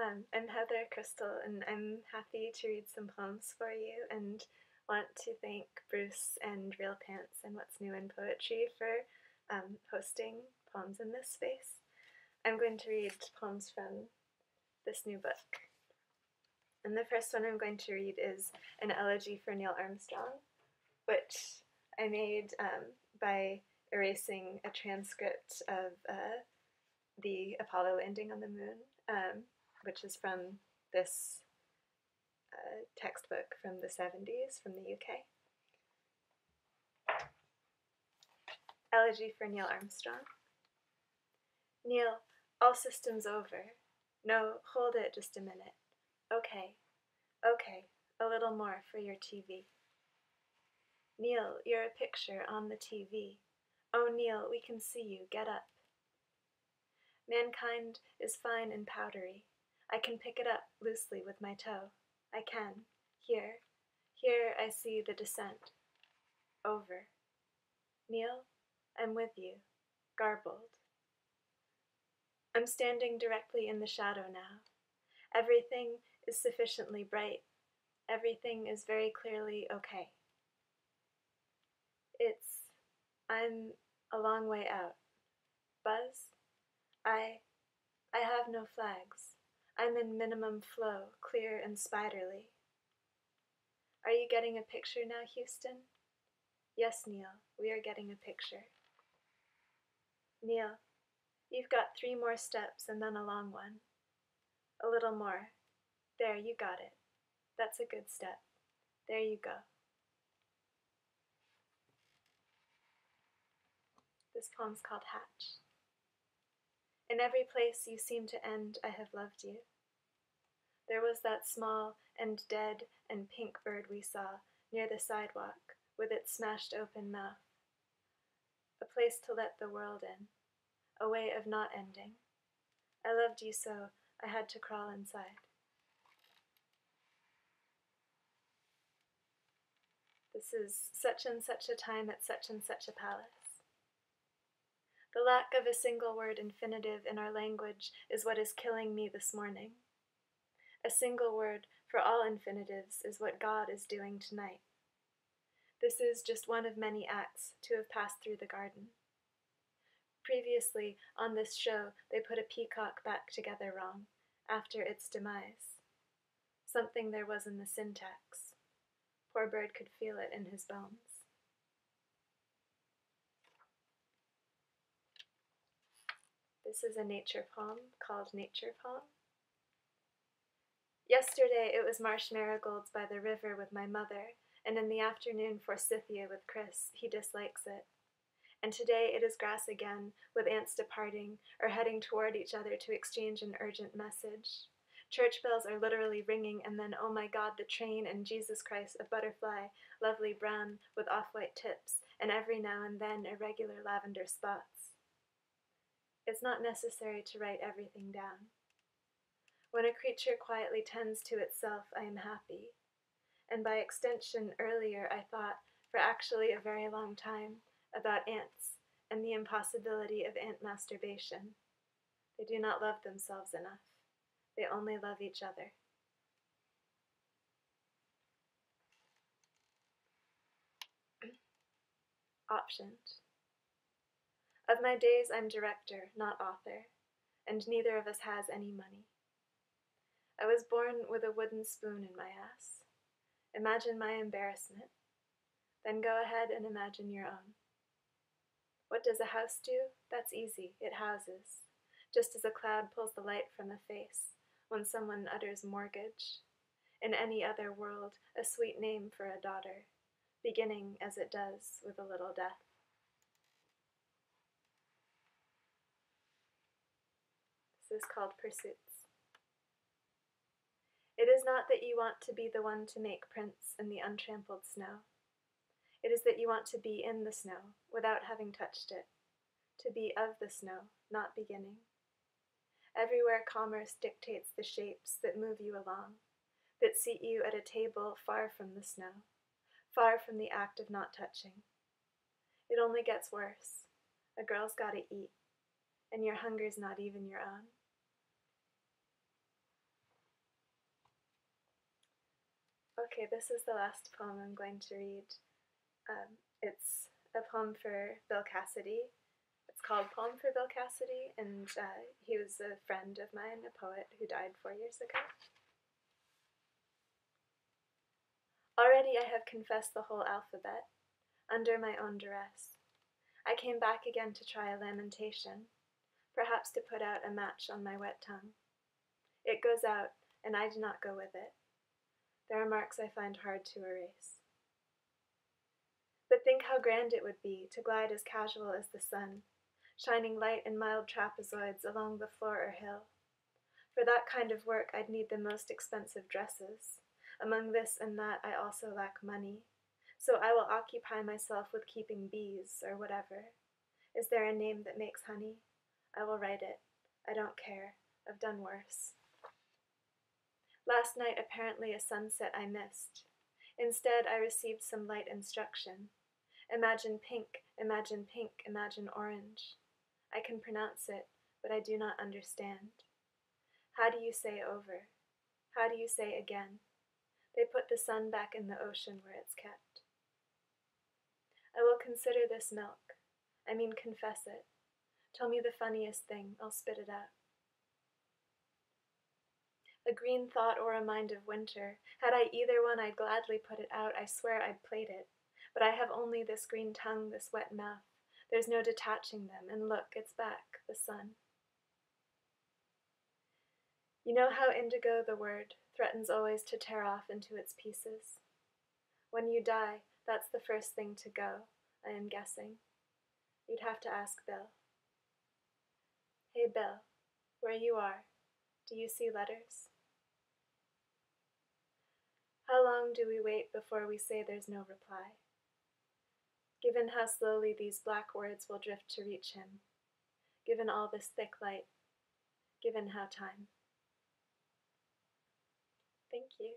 I'm Heather Christle, and I'm happy to read some poems for you and want to thank Bruce and Real Pants and What's New in Poetry for hosting poems in this space. I'm going to read poems from this new book. And the first one I'm going to read is an elegy for Neil Armstrong, which I made by erasing a transcript of the Apollo landing on the moon, which is from this textbook from the 70s from the UK. Elegy for Neil Armstrong. Neil, all systems over. No, hold it just a minute. Okay, a little more for your TV. Neil, you're a picture on the TV. Oh, Neil, we can see you, get up. Mankind is fine and powdery. I can pick it up loosely with my toe. I can. Here I see the descent. Over. Neil, I'm with you. Garbled. I'm standing directly in the shadow now. Everything is sufficiently bright. Everything is very clearly okay. I'm a long way out. Buzz? I have no flags. I'm in minimum flow, clear and spiderly. Are you getting a picture now, Houston? Yes, Neil, we are getting a picture. Neil, you've got 3 more steps and then a long one. A little more. There, you got it. That's a good step. There you go. This poem's called Hatch. In every place you seem to end, I have loved you. There was that small and dead and pink bird we saw near the sidewalk with its smashed open mouth. A place to let the world in, a way of not ending. I loved you so I had to crawl inside. This is such and such a time at such and such a palace. The lack of a single word infinitive in our language is what is killing me this morning. A single word for all infinitives is what God is doing tonight. This is just one of many acts to have passed through the garden. Previously, on this show, they put a peacock back together wrong, after its demise. Something there was in the syntax. Poor bird could feel it in his bones. This is a nature poem called Nature Poem. Yesterday it was marsh marigolds by the river with my mother, and in the afternoon forsythia with Chris, he dislikes it. And today it is grass again, with aunts departing, or heading toward each other to exchange an urgent message. Church bells are literally ringing, and then, oh my God, the train, and Jesus Christ, a butterfly, lovely brown with off-white tips, and every now and then irregular lavender spots. It's not necessary to write everything down. When a creature quietly tends to itself, I am happy. And by extension, earlier I thought, for actually a very long time, about ants and the impossibility of ant masturbation. They do not love themselves enough. They only love each other. Optioned. Of my days I'm director, not author, and neither of us has any money. I was born with a wooden spoon in my ass. Imagine my embarrassment. Then go ahead and imagine your own. What does a house do? That's easy. It houses. Just as a cloud pulls the light from a face when someone utters mortgage. In any other world, a sweet name for a daughter, beginning as it does with a little death. This is called Pursuits. It is not that you want to be the one to make prints in the untrampled snow. It is that you want to be in the snow without having touched it, to be of the snow, not beginning. Everywhere commerce dictates the shapes that move you along, that seat you at a table far from the snow, far from the act of not touching. It only gets worse. A girl's gotta eat, and your hunger's not even your own. Okay, this is the last poem I'm going to read. It's a poem for Bill Cassidy. It's called Poem for Bill Cassidy, and he was a friend of mine, a poet who died 4 years ago. Already I have confessed the whole alphabet, under my own duress. I came back again to try a lamentation, perhaps to put out a match on my wet tongue. It goes out, and I do not go with it. There are marks I find hard to erase. But think how grand it would be to glide as casual as the sun, shining light in mild trapezoids along the floor or hill. For that kind of work I'd need the most expensive dresses. Among this and that I also lack money, so I will occupy myself with keeping bees or whatever. Is there a name that makes honey? I will write it. I don't care. I've done worse. Last night apparently a sunset I missed. Instead I received some light instruction. Imagine pink, imagine pink, imagine orange. I can pronounce it, but I do not understand. How do you say over? How do you say again? They put the sun back in the ocean where it's kept. I will consider this milk. I mean confess it. Tell me the funniest thing, I'll spit it out. A green thought or a mind of winter. Had I either one, I'd gladly put it out. I swear I'd played it. But I have only this green tongue, this wet mouth. There's no detaching them, and look, it's back, the sun. You know how indigo, the word, threatens always to tear off into its pieces? When you die, that's the first thing to go, I am guessing. You'd have to ask Bill. Hey Bill, where you are, do you see letters? How long do we wait before we say there's no reply? Given how slowly these black words will drift to reach him, given all this thick light, given how time. Thank you.